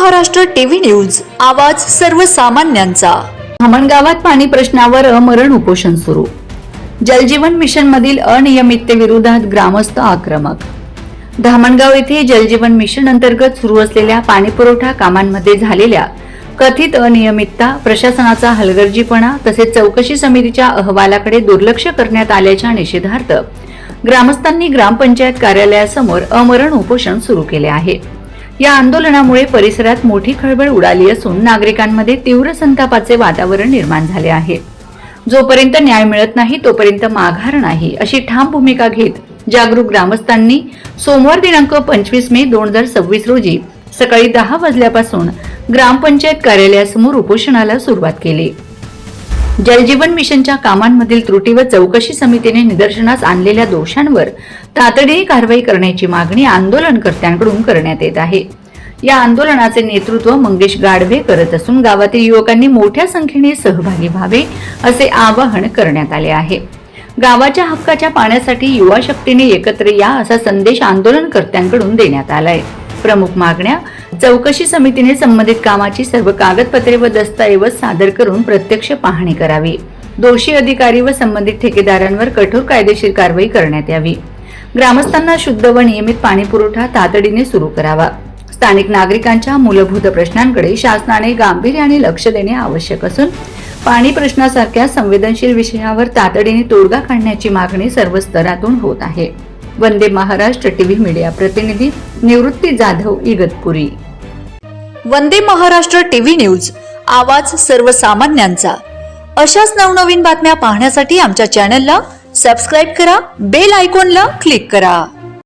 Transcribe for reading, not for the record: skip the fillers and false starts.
Maharashtra TV news, आवाज सर्वसामान्यांचा। धामण गावात पाणी प्रश्नावर अमरण उपोषण सुरू। जलजीवन मिशन मधील अनियमिततेविरोधात ग्रामस्थ आक्रमक। धामणगाव येथे जलजीवन मिशन अंतर्गत सुरू असलेल्या पाणी पुरवठा कामांमध्ये झालेल्या कथित अनियमितता, प्रशासनाचा हलगर्जीपणा तसेच चौकशी समितीच्या अहवालाकडे दुर्लक्ष करण्यात आल्याच्या निषेधार्थ ग्रामस्थांनी ग्रामपंचायत कार्यालयासमोर अमरण उपोषण सुरू केले आहे। या आंदोलनामुळे परिसरात मोठी खळबळ उडाली असून नागरिकांमध्ये तीव्र संतापाचे वातावरण निर्माण झाले आहे। जोपर्यंत न्याय मिळत नाही तोपर्यंत माघार नाही, अशी ठाम भूमिका घेत जागरूक ग्रामस्थांनी सोमवार दिनांक 25 मे 2026 रोजी सकाळी 10 वाजल्यापासून ग्रामपंचायत कार्यालयासमोर उपोषणाला सुरुवात केली। जलजीवन मिशनच्या कामांमधील त्रुटी व चौकशी समितीने निदर्शनास आणलेल्या दोषांवर तातडीने कारवाई करण्याची मागणी आंदोलनकर्त्यांकडून करण्यात येत आहे। या आंदोलनाचे नेतृत्व मंगेश गाढवे करत असून गावातील युवकांनी मोठ्या संख्येने सहभागी व्हावे असे आवाहन करण्यात आले आहे। गावाच्या हक्काच्या पाण्यासाठी युवा शक्तीने एकत्र या असा संदेश आंदोलनकर्त्यांकडून देण्यात आलाय। प्रमुख मागण्या: चौकशी समितीने संबंधित कामाची सर्व कागदपत्रे व दस्तऐवज सादर करून प्रत्यक्ष पाहणी करावी। दोषी अधिकारी व संबंधित ठेकेदारांवर कठोर कायदेशीर कारवाई करण्यात यावी। ग्रामस्थांना शुद्ध व नियमित पाणी पुरवठा तातडीने सुरू करावा। स्थानिक नागरिकांच्या मूलभूत प्रश्नांकडे शासनाने गांभीर्याने लक्ष देणे आवश्यक असून पाणी प्रश्नासारख्या संवेदनशील विषयावर तातडीने तोडगा काढण्याची मागणी सर्व स्तरातून होत आहे। वंदे महाराष्ट्र टीव्ही मीडिया प्रतिनिधी निवृत्ती जाधव, इगतपुरी। वंदे महाराष्ट्र टीव्ही न्यूज, आवाज सर्वसामान्यांचा। अशाच नवनवीन बातम्या पाहण्यासाठी आमच्या चॅनलला सबस्क्राइब करा, बेल आयकॉनला क्लिक करा।